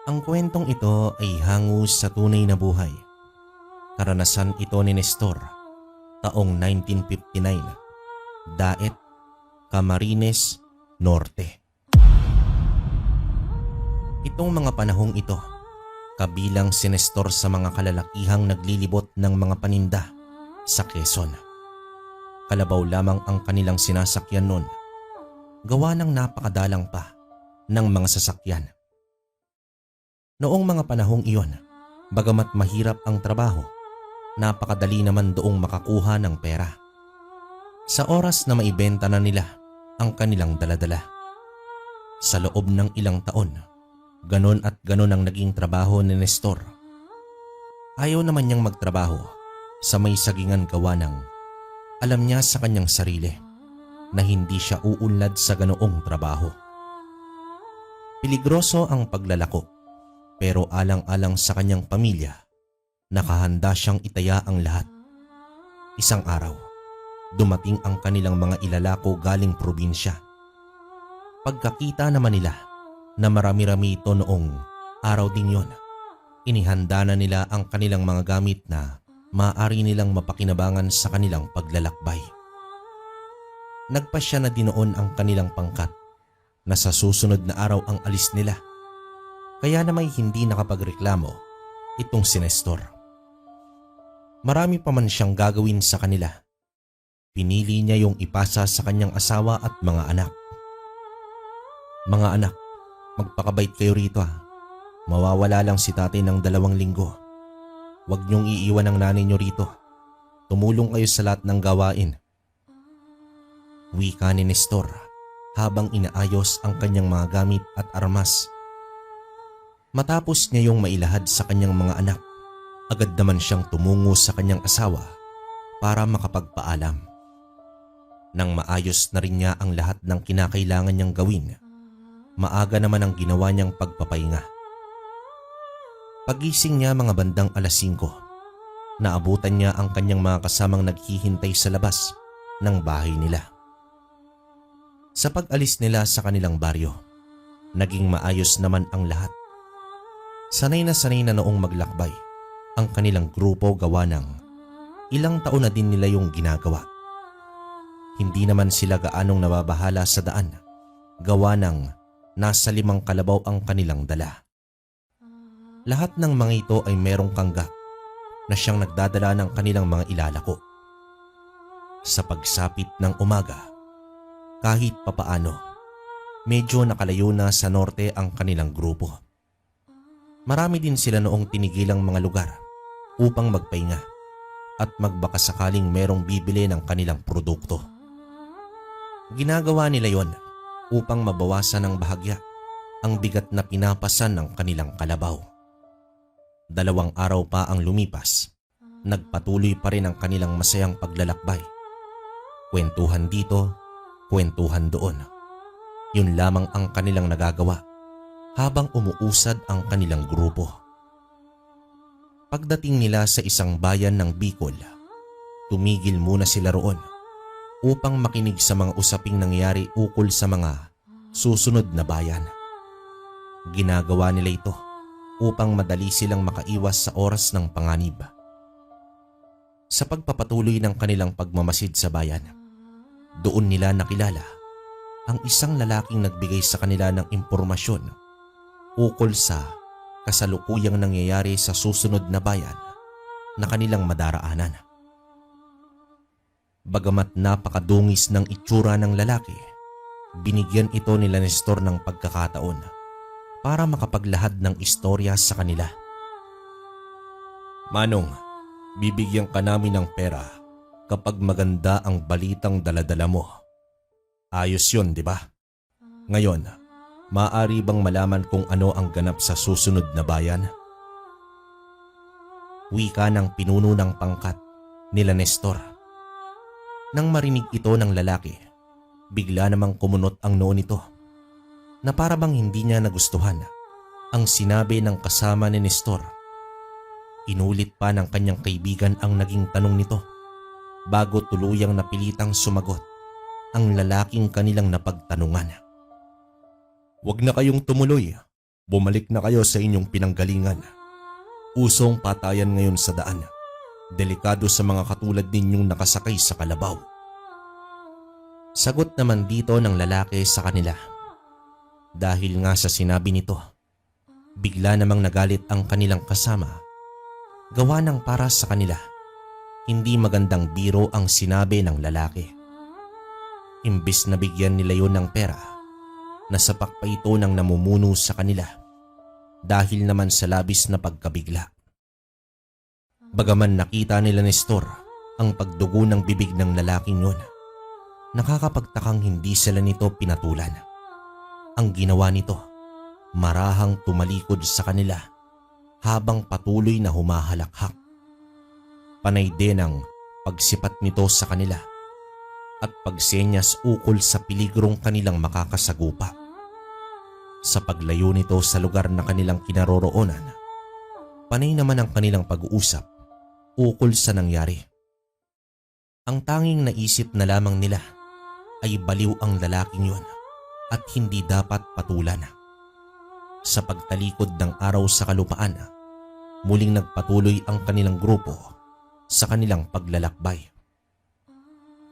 Ang kwentong ito ay hangus sa tunay na buhay. Karanasan ito ni Nestor taong 1959, Daet, Camarines Norte. Itong mga panahong ito, kabilang si Nestor sa mga kalalakihang naglilibot ng mga paninda sa Quezon. Kalabaw lamang ang kanilang sinasakyan noon, gawa ng napakadalang pa ng mga sasakyan. Noong mga panahong iyon, bagamat mahirap ang trabaho, napakadali naman doong makakuha ng pera. Sa oras na maibenta na nila ang kanilang daladala. Sa loob ng ilang taon, ganon at ganon ang naging trabaho ni Nestor. Ayaw naman niyang magtrabaho sa may sagingan gawa ng alam niya sa kanyang sarili na hindi siya uunlad sa ganoong trabaho. Peligroso ang paglalako, pero alang-alang sa kanyang pamilya, nakahanda siyang itaya ang lahat. Isang araw, dumating ang kanilang mga ilalako galing probinsya. Pagkakita naman nila na marami-rami ito noong araw din yon, inihanda na nila ang kanilang mga gamit na maaari nilang mapakinabangan sa kanilang paglalakbay. Nagpasya na dinoon ang kanilang pangkat na sa susunod na araw ang alis nila. Kaya na may hindi nakapagreklamo itong si Nestor. Marami pa man siyang gagawin sa kanila. Pinili niya yung ipasa sa kanyang asawa at mga anak. Mga anak, magpakabait kayo rito ha. Mawawala lang si tatay ng 2 linggo. Huwag niyong iiwan ang nanay niyo rito. Tumulong kayo sa lahat ng gawain. Wika ni Nestor habang inaayos ang kanyang mga gamit at armas. Matapos niya yung mailahad sa kanyang mga anak, agad naman siyang tumungo sa kanyang asawa para makapagpaalam. Nang maayos na rin niya ang lahat ng kinakailangan niyang gawin, maaga naman ang ginawa niyang pagpapahinga. Pagising niya mga bandang 5:00, naabutan niya ang kanyang mga kasamang naghihintay sa labas ng bahay nila. Sa pag-alis nila sa kanilang baryo, naging maayos naman ang lahat. Sanay na noong maglakbay ang kanilang grupo gawa ng ilang taon na din nila yung ginagawa. Hindi naman sila gaanong nababahala sa daan, gawa ng nasa 5 kalabaw ang kanilang dala. Lahat ng mga ito ay merong kangga na siyang nagdadala ng kanilang mga ilalako. Sa pagsapit ng umaga, kahit papaano, medyo nakalayo na sa norte ang kanilang grupo. Marami din sila noong tinigilang mga lugar upang magpahinga at magbaka sakaling merong bibili ng kanilang produkto. Ginagawa nila yon upang mabawasan ng bahagya ang bigat na pinapasan ng kanilang kalabaw. 2 araw pa ang lumipas, nagpatuloy pa rin ang kanilang masayang paglalakbay. Kwentuhan dito, kwentuhan doon. Yun lamang ang kanilang nagagawa habang umuusad ang kanilang grupo. Pagdating nila sa isang bayan ng Bicol, tumigil muna sila roon upang makinig sa mga usaping nangyari ukol sa mga susunod na bayan. Ginagawa nila ito upang madali silang makaiwas sa oras ng panganib. Sa pagpapatuloy ng kanilang pagmamasid sa bayan, doon nila nakilala ang isang lalaking nagbigay sa kanila ng impormasyon ukol sa kasalukuyang nangyayari sa susunod na bayan na kanilang madaraanan. Bagamat napakadungis ng itsura ng lalaki, binigyan ito nila Nestor ng pagkakataon para makapaglahad ng istorya sa kanila. Manong, bibigyan ka namin ng pera kapag maganda ang balitang daladala mo. Ayos yun, di ba? Ngayon, maaari bang malaman kung ano ang ganap sa susunod na bayan? Wika ng pinuno ng pangkat nila Nestor. Nang marinig ito ng lalaki, bigla namang kumunot ang noo nito na para bang hindi niya nagustuhan ang sinabi ng kasama ni Nestor. Inulit pa ng kanyang kaibigan ang naging tanong nito bago tuluyang napilitang sumagot ang lalaking kanilang napagtanungan. Huwag na kayong tumuloy. Bumalik na kayo sa inyong pinanggalingan. Usong patayan ngayon sa daan. Delikado sa mga katulad ninyong nakasakay sa kalabaw. Sagot naman dito ng lalaki sa kanila. Dahil nga sa sinabi nito, bigla namang nagalit ang kanilang kasama. Gawa ng para sa kanila, hindi magandang biro ang sinabi ng lalaki. Imbis na bigyan nila yon ng pera, nasapak pa ito ng namumuno sa kanila dahil naman sa labis na pagkabigla. Bagaman nakita nila ni Nestor ang pagdugo ng bibig ng lalaking yon, nakakapagtakang hindi sila nito pinatulan. Ang ginawa nito, marahang tumalikod sa kanila habang patuloy na humahalakhak. Panay din ang pagsipat nito sa kanila at pagsenyas ukol sa peligrong kanilang makakasagupa. Sa paglayo nito sa lugar na kanilang kinaroroonan, panay naman ang kanilang pag-uusap ukol sa nangyari. Ang tanging naisip na lamang nila ay baliw ang lalaking yon at hindi dapat patulan. Sa pagtalikod ng araw sa kalupaan, muling nagpatuloy ang kanilang grupo sa kanilang paglalakbay.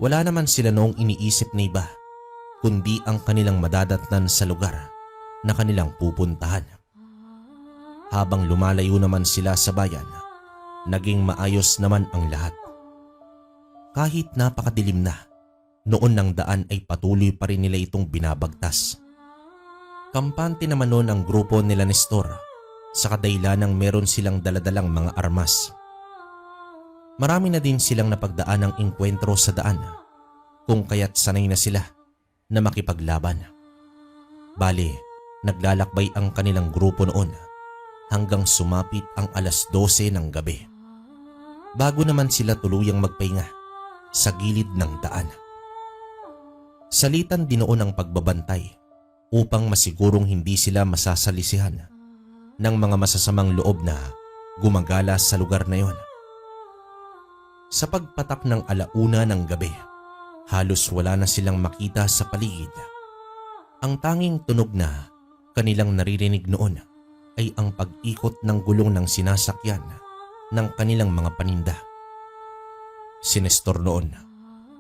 Wala naman sila noong iniisip na iba kundi ang kanilang madadatnan sa lugar na kanilang pupuntahan. Habang lumalayo naman sila sa bayan, naging maayos naman ang lahat. Kahit napakadilim na, noon ng daan ay patuloy pa rin nila itong binabagtas. Kampante naman noon ang grupo nila Nestor sa kadahilanang meron silang daladalang mga armas. Marami na din silang napagdaan ng engkwentro sa daan kung kaya't sanay na sila na makipaglaban. Bale, naglalakbay ang kanilang grupo noon hanggang sumapit ang 12:00 ng gabi. Bago naman sila tuluyang magpahinga sa gilid ng daan. Salitan din noon ang pagbabantay upang masigurong hindi sila masasalisihan ng mga masasamang loob na gumagala sa lugar na yon. Sa pagpatak ng 1:00 ng gabi, halos wala na silang makita sa paligid. Ang tanging tunog na kanilang naririnig noon ay ang pag-ikot ng gulong ng sinasakyan ng kanilang mga paninda. Si Nestor noon,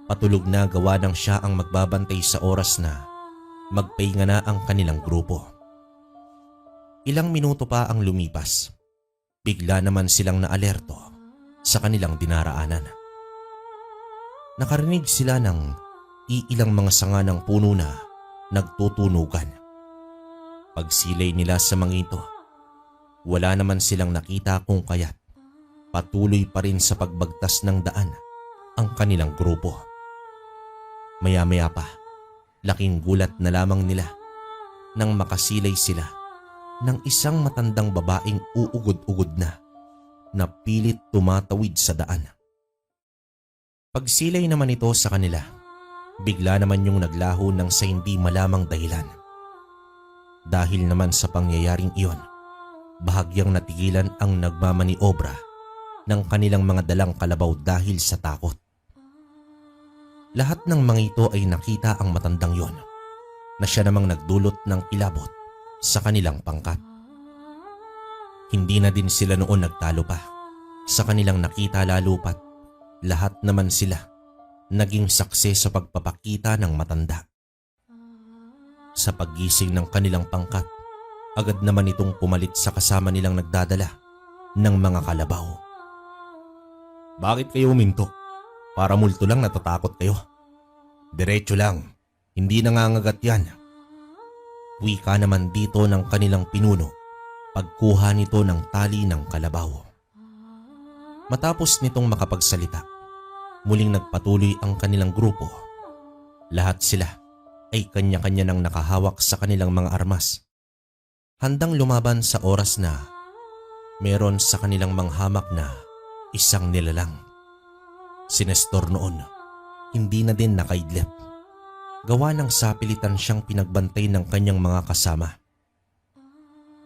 patulog na gawa ng siya ang magbabantay sa oras na magpahinga na ang kanilang grupo. Ilang minuto pa ang lumipas, bigla naman silang naalerto sa kanilang dinaraanan. Nakarinig sila ng iilang mga sanga ng puno na nagtutunugan. Pagsilay nila sa mga ito, wala naman silang nakita kung kaya't patuloy pa rin sa pagbagtas ng daan ang kanilang grupo. Maya-maya pa, laking gulat na lamang nila nang makasilay sila ng isang matandang babaeng uugod-ugod na pilit tumatawid sa daan. Pagsilay naman ito sa kanila, bigla naman yung naglaho ng sa hindi malamang dahilan. Dahil naman sa pangyayaring iyon, bahagyang natigilan ang nagmamaniobra ng kanilang mga dalang kalabaw dahil sa takot. Lahat ng mga ito ay nakita ang matandang yon na siya namang nagdulot ng kilabot sa kanilang pangkat. Hindi na din sila noon nagtalo pa sa kanilang nakita, lalo pat lahat naman sila naging saksi sa pagpapakita ng matanda. Sa paggising ng kanilang pangkat, agad naman itong pumalit sa kasama nilang nagdadala ng mga kalabaw. Bakit kayo uminto? Para multo lang natatakot kayo. Diretso lang, hindi nangangagat yan. Wika naman dito ng kanilang pinuno pagkuha nito ng tali ng kalabaw. Matapos nitong makapagsalita, muling nagpatuloy ang kanilang grupo. Lahat sila ay kanya-kanya nang nakahawak sa kanilang mga armas, handang lumaban sa oras na meron sa kanilang manghamak na isang nilalang. Si Nestor noon, hindi na din nakaidlip. Gawa ng sapilitan siyang pinagbantay ng kanyang mga kasama.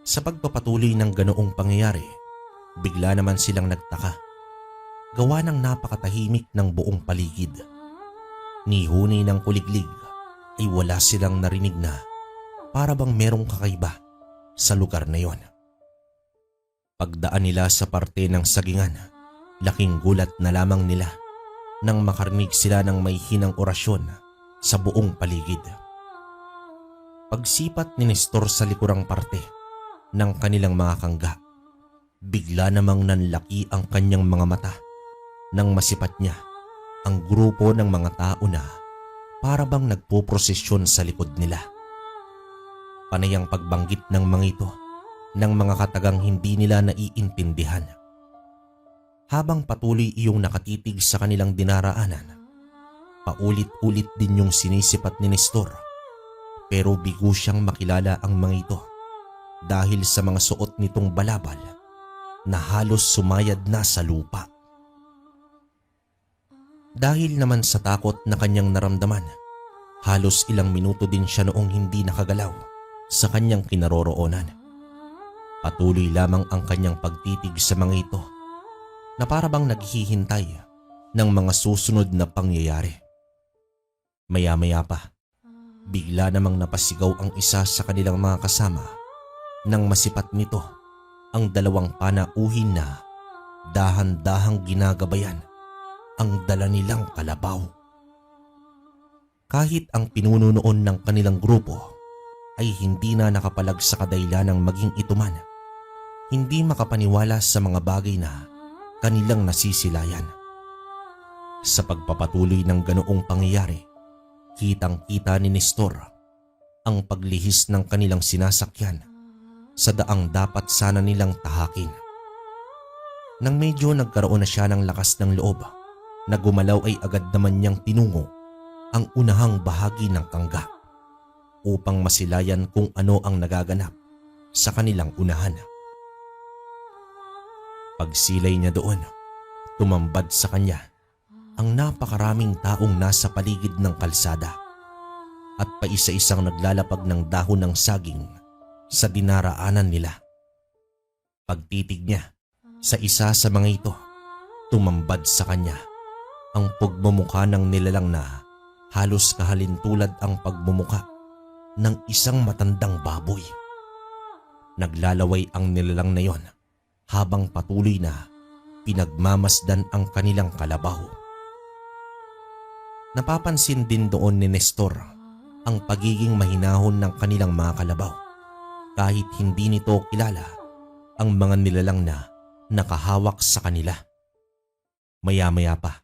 Sa pagpapatuloy ng ganoong pangyayari, bigla naman silang nagtaka. Gawa ng napakatahimik ng buong paligid. Ni hunay ng kuliglig ay wala silang narinig na para bang merong kakaiba sa lugar na yon. Pagdaan nila sa parte ng sagingan, laking gulat na lamang nila nang makarinig sila ng may hinang orasyon sa buong paligid. Pagsipat ni Nestor sa likurang parte ng kanilang mga kangga, bigla namang nanlaki ang kanyang mga mata nang masipat niya ang grupo ng mga tao na para bang nagpoprosesyon sa likod nila. Panay ang pagbanggit ng mga ito ng mga katagang hindi nila naiintindihan. Habang patuloy iyong nakatitig sa kanilang dinaraanan, paulit-ulit din yung sinisipat ni Nestor, pero bigo siyang makilala ang mga ito dahil sa mga suot nitong balabal na halos sumayad na sa lupa. Dahil naman sa takot na kanyang naramdaman, halos ilang minuto din siya noong hindi nakagalaw sa kanyang kinaroroonan. Patuloy lamang ang kanyang pagtitig sa mga ito na para bang naghihintay ng mga susunod na pangyayari. Maya-maya pa, bigla namang napasigaw ang isa sa kanilang mga kasama nang masipat nito ang dalawang panauhin na dahan-dahang ginagabayan ang dala nilang kalabaw. Kahit ang pinuno noon ng kanilang grupo ay hindi na nakapalag sa kadailanang maging ito man, hindi makapaniwala sa mga bagay na kanilang nasisilayan. Sa pagpapatuloy ng ganoong pangyayari, kitang-kita ni Nestor ang paglihis ng kanilang sinasakyan sa daang dapat sana nilang tahakin. Nang medyo nagkaroon na siya ng lakas ng loob na gumalaw ay agad naman niyang tinungo ang unahang bahagi ng kangga upang masilayan kung ano ang nagaganap sa kanilang unahan. Pagsilay niya doon, tumambad sa kanya ang napakaraming taong nasa paligid ng kalsada at paisa-isang naglalapag ng dahon ng saging sa dinaraanan nila. Pagtitig niya sa isa sa mga ito, tumambad sa kanya ang pagmumukha ng nilalang na halos kahalintulad ang pagmumukha ng isang matandang baboy. Naglalaway ang nilalang na yon habang patuloy na pinagmamasdan ang kanilang kalabaw. Napapansin din doon ni Nestor ang pagiging mahinahon ng kanilang mga kalabaw kahit hindi nito kilala ang mga nilalang na nakahawak sa kanila. Maya-maya pa,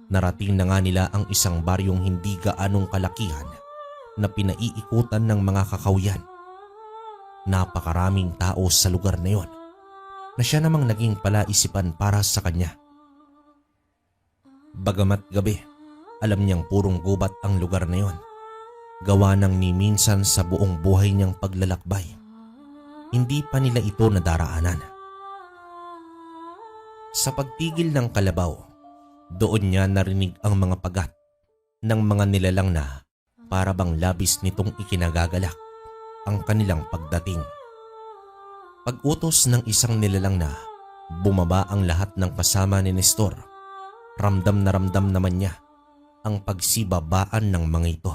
narating na nga nila ang isang baryong hindi gaanong kalakihan na pinaiikutan ng mga kakawyan. Napakaraming tao sa lugar na yon na siya namang naging palaisipan para sa kanya. Bagamat gabi, alam niyang purong gubat ang lugar na yon. Gawa ng ni minsan sa buong buhay niyang paglalakbay, hindi pa nila ito nadaraanan. Sa pagtigil ng kalabaw, doon niya narinig ang mga pagat ng mga nilalang na para bang labis nitong ikinagagalak ang kanilang pagdating. Pag-utos ng isang nilalang na bumaba ang lahat ng kasama ni Nestor, ramdam na ramdam naman niya ang pagsibabaan ng mga ito.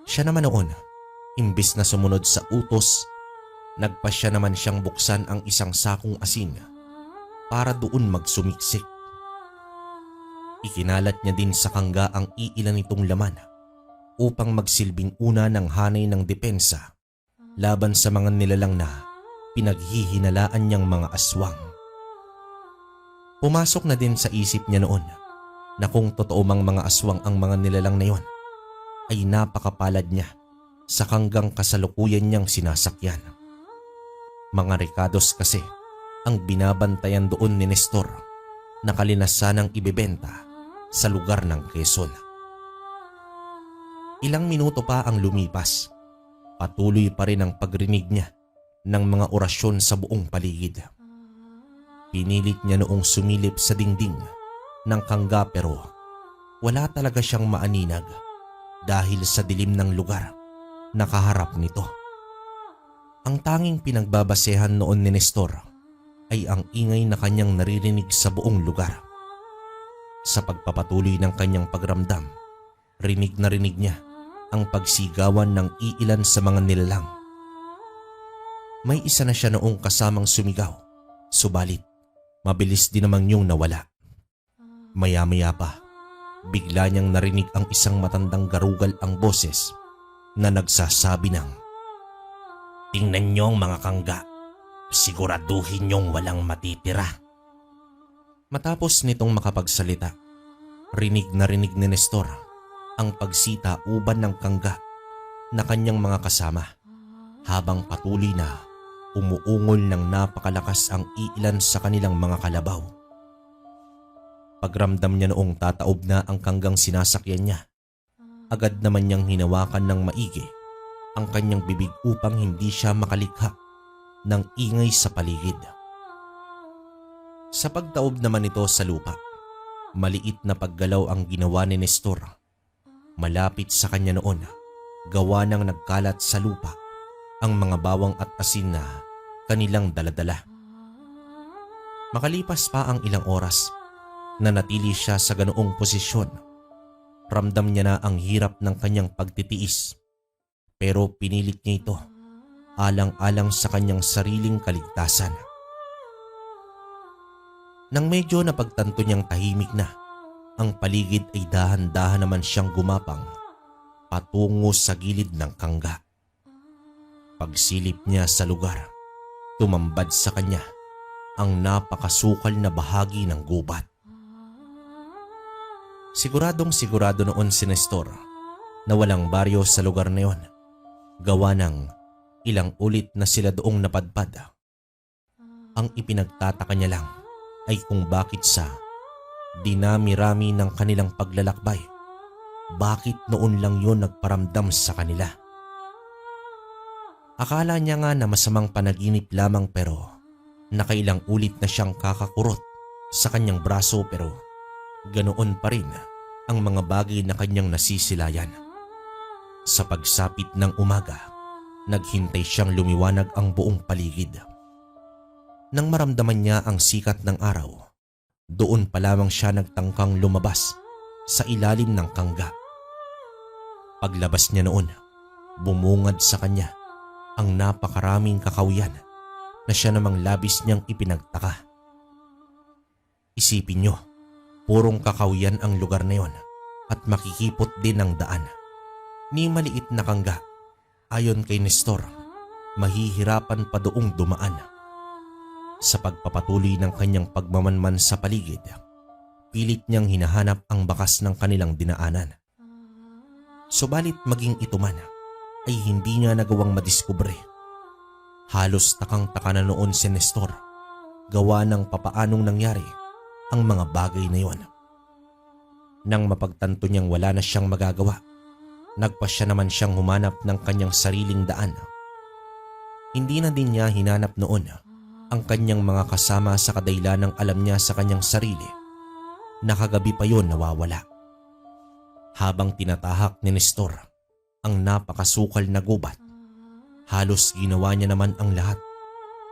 Siya naman noon, imbis na sumunod sa utos, nagpasya naman siyang buksan ang isang sakong asin para doon magsumiksik. Ikinalat niya din sa kangga ang iilan nitong laman upang magsilbing una ng hanay ng depensa laban sa mga nilalang na pinaghihinalaan niyang mga aswang. Pumasok na din sa isip niya noon na kung totoo mang mga aswang ang mga nilalang na yon, ay napakapalad niya sa kanggang kasalukuyan niyang sinasakyan. Mga rekados kasi ang binabantayan doon ni Nestor na kalinasanang ibebenta sa lugar ng Quezon. Ilang minuto pa ang lumipas, patuloy pa rin ang pagrinig niya ng mga orasyon sa buong paligid. Pinilit niya noong sumilip sa dingding ng kangga pero wala talaga siyang maaninag dahil sa dilim ng lugar na kaharap nito. Ang tanging pinagbabasehan noon ni Nestor ay ang ingay na kanyang naririnig sa buong lugar. Sa pagpapatuloy ng kanyang pagramdam, rinig na rinig niya ang pagsigawan ng iilan sa mga nilalang. May isa na siya noong kasamang sumigaw, subalit mabilis din namang yung nawala. Maya-maya pa, bigla niyang narinig ang isang matandang garugal ang boses na nagsasabi ng, "Tingnan niyong mga kangga, siguraduhin niyong walang matitira." Matapos nitong makapagsalita, rinig na rinig ni Nestor ang pagsita uban ng kangga na kanyang mga kasama habang patuloy na umuungol ng napakalakas ang iilan sa kanilang mga kalabaw. Pagramdam niya noong tataob na ang kanggang sinasakyan niya, agad naman niyang hinawakan ng maigi ang kanyang bibig upang hindi siya makalikha ng ingay sa paligid. Sa pagtaob naman ito sa lupa, maliit na paggalaw ang ginawa ni Nestor. Malapit sa kanya noon, gawa ng nagkalat sa lupa ang mga bawang at asin na kanilang daladala. Makalipas pa ang ilang oras, nanatili siya sa ganoong posisyon. Ramdam niya na ang hirap ng kanyang pagtitiis, pero pinilit niya ito alang-alang sa kanyang sariling kaligtasan. Nang medyo napagtanto niyang tahimik na ang paligid ay dahan-dahan naman siyang gumapang patungo sa gilid ng kangga. Pagsilip niya sa lugar, tumambad sa kanya ang napakasukal na bahagi ng gubat. Siguradong-sigurado noon si Nestor na walang baryo sa lugar na yon, gawa ng ilang ulit na sila doong napadpad. Ang ipinagtataka niya lang ay kung bakit sa dinami-rami ng kanilang paglalakbay, bakit noon lang yon nagparamdam sa kanila. Akala niya nga na masamang panaginip lamang, pero nakailang ulit na siyang kakakurot sa kanyang braso, pero ganoon pa rin ang mga bagay na kanyang nasisilayan. Sa pagsapit ng umaga, naghintay siyang lumiwanag ang buong paligid. Nang maramdaman niya ang sikat ng araw, doon pa lamang siya nagtangkang lumabas sa ilalim ng kangga. Paglabas niya noon, bumungad sa kanya ang napakaraming kakawian na siya namang labis niyang ipinagtaka. Isipin niyo, purong kakawian ang lugar na yon at makikipot din ang daan. Ni maliit na kangga, ayon kay Nestor, mahihirapan pa doong dumaan. Sa pagpapatuloy ng kanyang pagmamanman sa paligid, pilit niyang hinahanap ang bakas ng kanilang dinaanan. Subalit maging ito man ay hindi niya nagawang madiskubre. Halos takang-taka na noon si Nestor, gawa ng papaanong nangyari ang mga bagay na yon. Nang mapagtanto niyang wala na siyang magagawa, nagpasya naman siyang humanap ng kanyang sariling daan. Hindi na din niya hinanap noon ang kanyang mga kasama sa kadahilan ng alam niya sa kanyang sarili na kagabi pa yon nawawala. Habang tinatahak ni Nestor ang napakasukal na gubat, halos ginawa niya naman ang lahat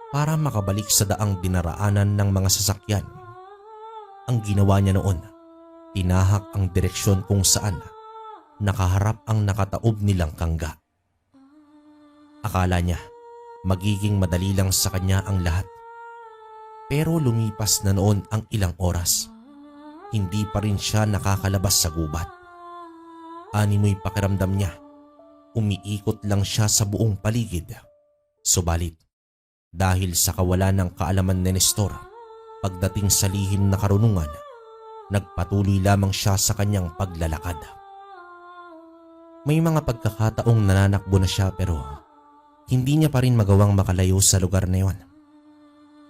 para makabalik sa daang dinaraanan ng mga sasakyan. Ang ginawa niya noon, tinahak ang direksyon kung saan nakaharap ang nakataob nilang kangga. Akala niya magiging madali lang sa kanya ang lahat. Pero lumipas na noon ang ilang oras, hindi pa rin siya nakakalabas sa gubat. Animoy pakiramdam niya, umiikot lang siya sa buong paligid. Subalit, dahil sa kawalan ng kaalaman ni Nestor pagdating sa lihim na karunungan, nagpatuloy lamang siya sa kanyang paglalakad. May mga pagkakataong nananakbo na siya, pero hindi niya pa rin magawang makalayo sa lugar na yon.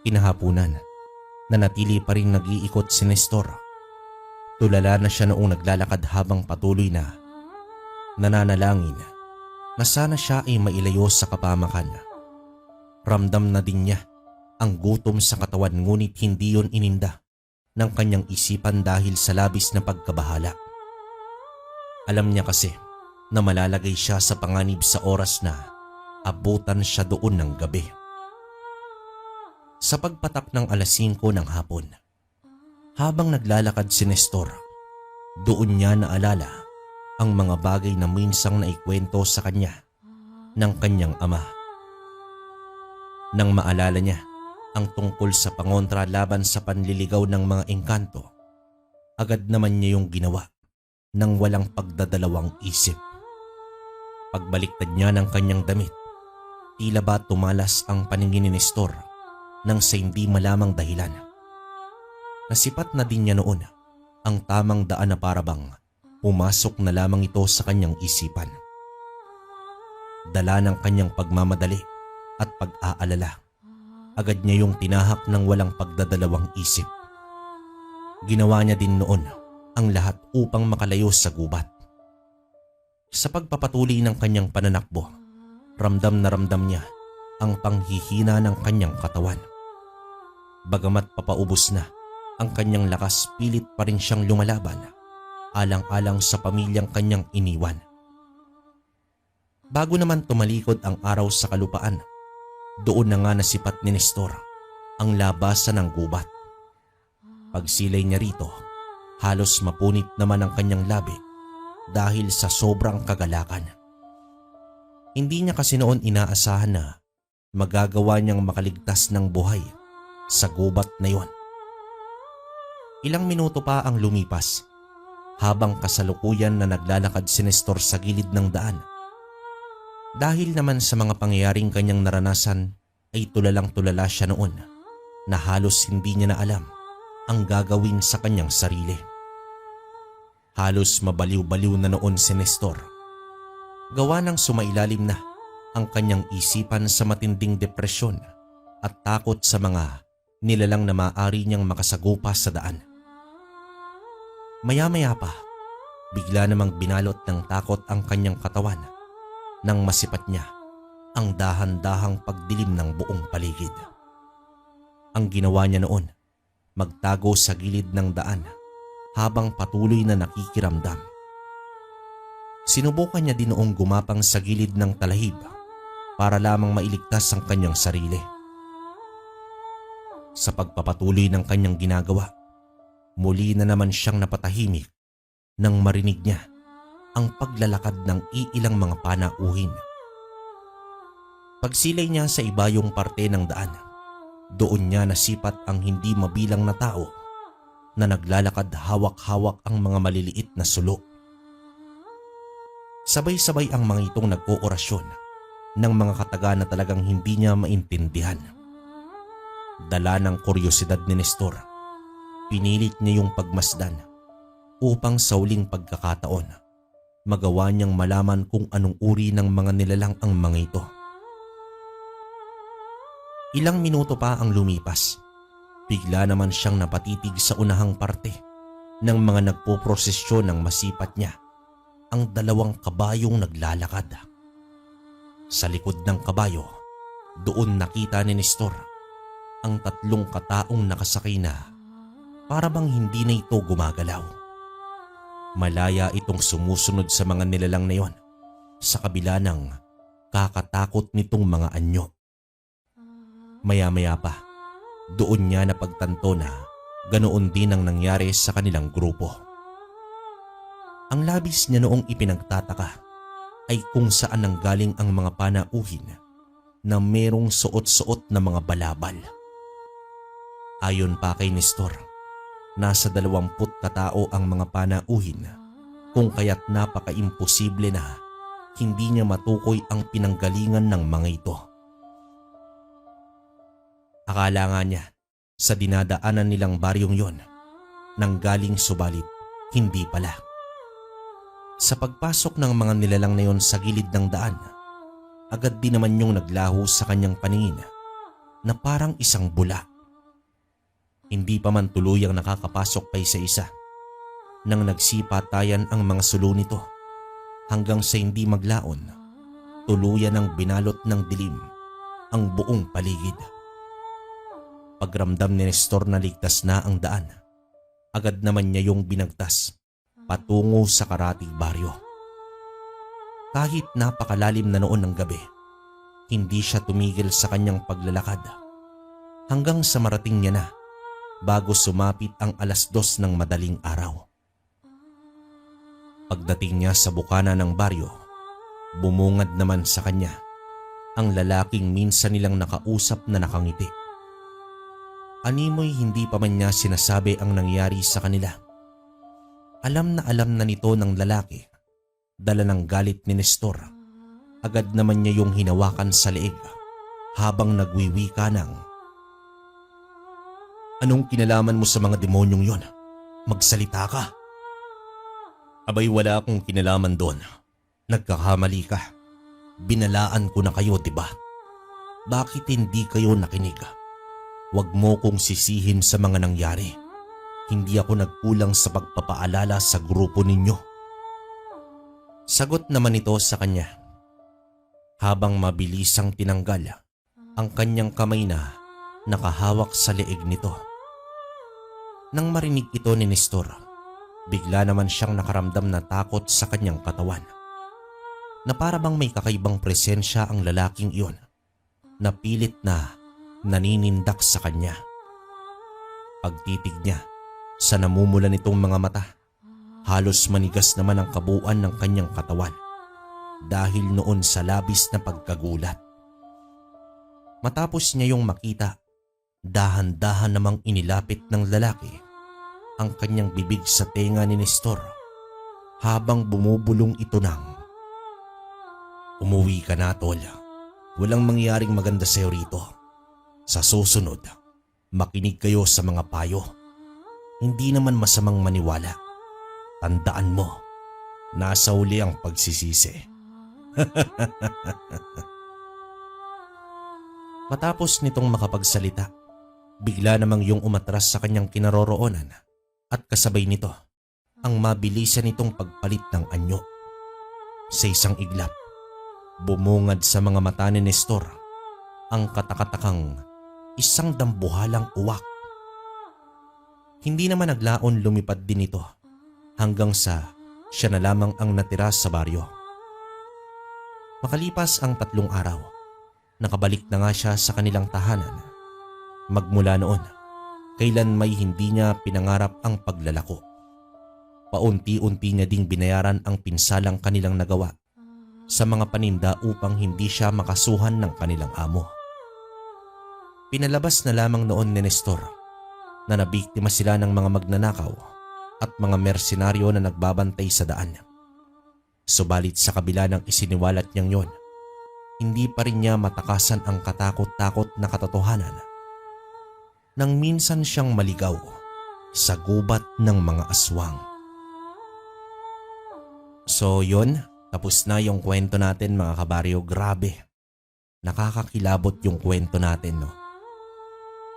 Kinahapunan, nanatili pa rin nag-iikot si Nestor. Tulala na siya noong naglalakad habang patuloy na nananalangin na sana siya ay mailayo sa kapamakan. Ramdam na din niya ang gutom sa katawan, ngunit hindi yon ininda ng kanyang isipan dahil sa labis na pagkabahala. Alam niya kasi na malalagay siya sa panganib sa oras na abutan siya doon ng gabi. Sa pagpatak ng 5:00 ng hapon, habang naglalakad si Nestor, doon niya naalala ang mga bagay na minsang naikwento sa kanya ng kanyang ama. Nang maalala niya ang tungkol sa pangontra laban sa panliligaw ng mga engkanto, agad naman niya yung ginawa nang walang pagdadalawang isip. Pagbaliktad niya ng kanyang damit, tila ba tumalas ang paningin ni Nestor nang sa hindi malamang dahilan. Nasipat na din niya noon ang tamang daan na parabang pumasok na lamang ito sa kanyang isipan. Dala ng kanyang pagmamadali at pag-aalala, agad niya yung tinahak ng walang pagdadalawang isip. Ginawa niya din noon ang lahat upang makalayo sa gubat. Sa pagpapatuloy ng kanyang pananakbo, ramdam na ramdam niya ang panghihina ng kanyang katawan. Bagamat papaubos na ang kanyang lakas, pilit pa rin siyang lumalaban, alang-alang sa pamilyang kanyang iniwan. Bago naman tumalikod ang araw sa kalupaan, doon na nga nasipat ni Nestor ang labasan ng gubat. Pagsilay niya rito, halos mapunit naman ang kanyang labi dahil sa sobrang kagalakan. Hindi niya kasi noon inaasahan na magagawa niyang makaligtas ng buhay sa gubat na yon. Ilang minuto pa ang lumipas habang kasalukuyan na naglalakad si Nestor sa gilid ng daan. Dahil naman sa mga pangyayaring kanyang naranasan ay tulalang-tulala siya noon na halos hindi niya na alam ang gagawin sa kanyang sarili. Halos mabaliw-baliw na noon si Nestor. Gawa ng sumailalim na ang kanyang isipan sa matinding depresyon at takot sa mga nilalang na maaari niyang makasagupa sa daan. Maya-maya pa, bigla namang binalot ng takot ang kanyang katawan nang masipat niya ang dahan-dahang pagdilim ng buong paligid. Ang ginawa niya noon, magtago sa gilid ng daan habang patuloy na nakikiramdam. Sinubukan niya din noong gumapang sa gilid ng talahib para lamang mailigtas ang kanyang sarili. Sa pagpapatuloy ng kanyang ginagawa, muli na naman siyang napatahimik nang marinig niya ang paglalakad ng iilang mga panauhin. Pagsilay niya sa ibayong parte ng daan, doon niya nasipat ang hindi mabilang na tao na naglalakad hawak-hawak ang mga maliliit na sulok. Sabay-sabay ang mga itong nag-oorasyon ng mga kataga na talagang hindi niya maintindihan. Dala ng kuryosidad ni Nestor, pinilit niya yung pagmasdan upang sa huling pagkakataon magawa niyang malaman kung anong uri ng mga nilalang ang mga ito. Ilang minuto pa ang lumipas, bigla naman siyang napatitig sa unahang parte ng mga nagpoprosesyon ng masipat niya, ang 2 kabayong naglalakad. Sa likod ng kabayo, doon nakita ni Nestor ang 3 kataong nakasakay na para bang hindi na ito gumagalaw. Malaya itong sumusunod sa mga nilalang na yon sa kabila ng kakatakot nitong mga anyo. Maya-maya pa, doon niya napagtanto na ganoon din ang nangyari sa kanilang grupo. Ang labis niya noong ipinagtataka ay kung saan nanggaling ang mga panauhin na merong suot-suot na mga balabal. Ayon pa kay Nestor, nasa 20 katao ang mga panauhin, kung kaya't napaka-imposible na hindi niya matukoy ang pinanggalingan ng mga ito. Akala nga niya sa dinadaanan nilang baryong yon nanggaling, subalit hindi pala. Sa pagpasok ng mga nilalang na yon sa gilid ng daan, agad din naman yung naglaho sa kanyang paningin na parang isang bula. Hindi pa man tuluyang nakakapasok pa isa-isa nang nagsipatayan ang mga sulo nito hanggang sa hindi maglaon, tuluyan ang binalot ng dilim ang buong paligid. Pagramdam ni Nestor na ligtas na ang daan, agad naman niya yung binagtas patungo sa karatig baryo. Kahit napakalalim na noon ng gabi, hindi siya tumigil sa kanyang paglalakad hanggang sa marating niya na bago sumapit ang 2:00 ng madaling araw. Pagdating niya sa bukana ng baryo, bumungad naman sa kanya ang lalaking minsan nilang nakausap na nakangiti. Animoy hindi pa man niya sinasabi ang nangyari sa kanila. Alam na nito ng lalaki. Dala ng galit ni Nestor. Agad naman niya yung hinawakan sa leeg habang nagwiwika ng, "Anong kinalaman mo sa mga demonyong yon? Magsalita ka." "Abay, wala akong kinalaman doon. Nagkakamali ka. Binalaan ko na kayo, diba? Bakit hindi kayo nakinig? Huwag mo kong sisihin sa mga nangyari. Hindi ako nagkulang sa pagpapaalala sa grupo ninyo." Sagot naman ito sa kanya habang mabilisang tinanggal ang kanyang kamay na nakahawak sa leeg nito. Nang marinig ito ni Nestor, bigla naman siyang nakaramdam na takot sa kanyang katawan. Na para bang may kakaibang presensya ang lalaking iyon na pilit na naninindak sa kanya. Pagtitig niya sa namumula nitong mga mata, halos manigas naman ang kabuuan ng kanyang katawan dahil noon sa labis na pagkagulat. Matapos niya yung makita, dahan-dahan namang inilapit ng lalaki ang kanyang bibig sa tenga ni Nestor habang bumubulong ito ng, "Umuwi ka na, tol. Walang mangyaring maganda sa'yo rito. Sa susunod, makinig kayo sa mga payo. Hindi naman masamang maniwala. Tandaan mo, nasa uli ang pagsisisi." Matapos nitong makapagsalita, bigla namang yung umatras sa kanyang kinaroroonan at kasabay nito ang mabilisan nitong pagpalit ng anyo. Sa isang iglap, bumungad sa mga mata ni Nestor ang katakatakang isang dambuhalang uwak. Hindi naman naglaon lumipad din ito hanggang sa siya na lamang ang natira sa baryo. Makalipas ang 3 araw, nakabalik na nga siya sa kanilang tahanan. Magmula noon, kailan may hindi niya pinangarap ang paglalako. Paunti-unti niya ding binayaran ang pinsalang kanilang nagawa sa mga paninda upang hindi siya makasuhan ng kanilang amo. Pinalabas na lamang noon ni Nestor na nabiktima sila ng mga magnanakaw at mga mersenaryo na nagbabantay sa daan. Subalit sa kabila ng isiniwalat niyang yon, hindi pa rin niya matakasan ang katakot-takot na katotohanan nang minsan siyang maligaw sa gubat ng mga aswang. So yon, tapos na yung kwento natin mga kabaryo. Grabe, nakakakilabot yung kwento natin, no?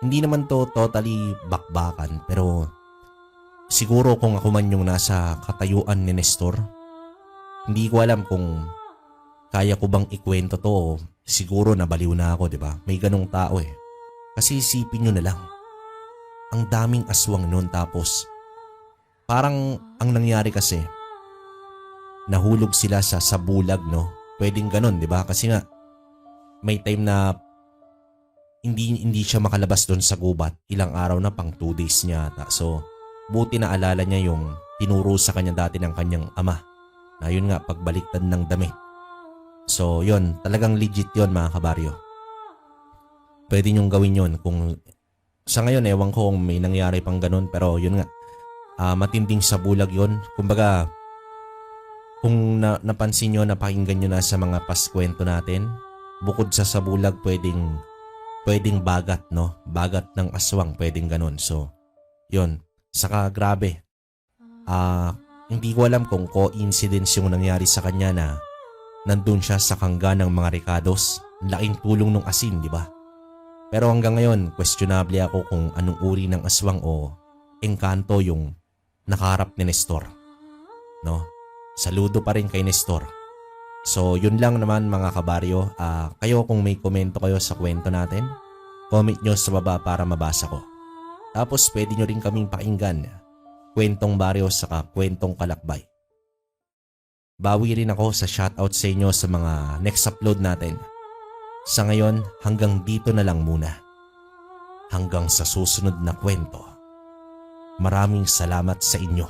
Hindi naman to totally bakbakan, pero siguro kung ako man yung nasa katayuan ni Nestor, hindi ko alam kung kaya ko bang ikwento to. Siguro nabaliw na ako, di ba? May ganong tao eh. Kasi isipin nyo na lang, ang daming aswang nun, tapos parang ang nangyari kasi, nahulog sila sa sabulag, no? Pwedeng ganon, di ba? Kasi nga, may time na hindi siya makalabas doon sa gubat. Ilang araw na, pang 2 days niya ata. So, buti na alala niya yung tinuro sa kanya dati ng kanyang ama. Na yun nga, pagbaliktad ng damit. So, yun. Talagang legit yun mga kabaryo. Pwede niyong gawin yun. Kung sa ngayon, ewan ko kung may nangyari pang ganun. Pero yun nga, matinding sabulag yun. Kumbaga, kung napansin nyo, napakinggan nyo na sa mga past kwento natin, bukod sa sabulag, pwedeng bagat, no? Bagat ng aswang, pwedeng ganun. So, yun. Saka grabe. Hindi ko alam kung coincidence yung nangyari sa kanya na nandun siya sa kangga ng mga Ricados. Laking tulong ng asin, di ba? Pero hanggang ngayon, questionable ako kung anong uri ng aswang o engkanto yung nakaharap ni Nestor. No? Saludo pa rin kay Nestor. So yun lang naman mga kabaryo. Kayo kung may komento kayo sa kwento natin, comment nyo sa baba para mabasa ko. Tapos pwede nyo rin kaming pakinggan kwentong baryo saka kwentong kalakbay. Bawi rin ako sa shoutout sa inyo sa mga next upload natin. Sa ngayon, hanggang dito na lang muna. Hanggang sa susunod na kwento. Maraming salamat sa inyo.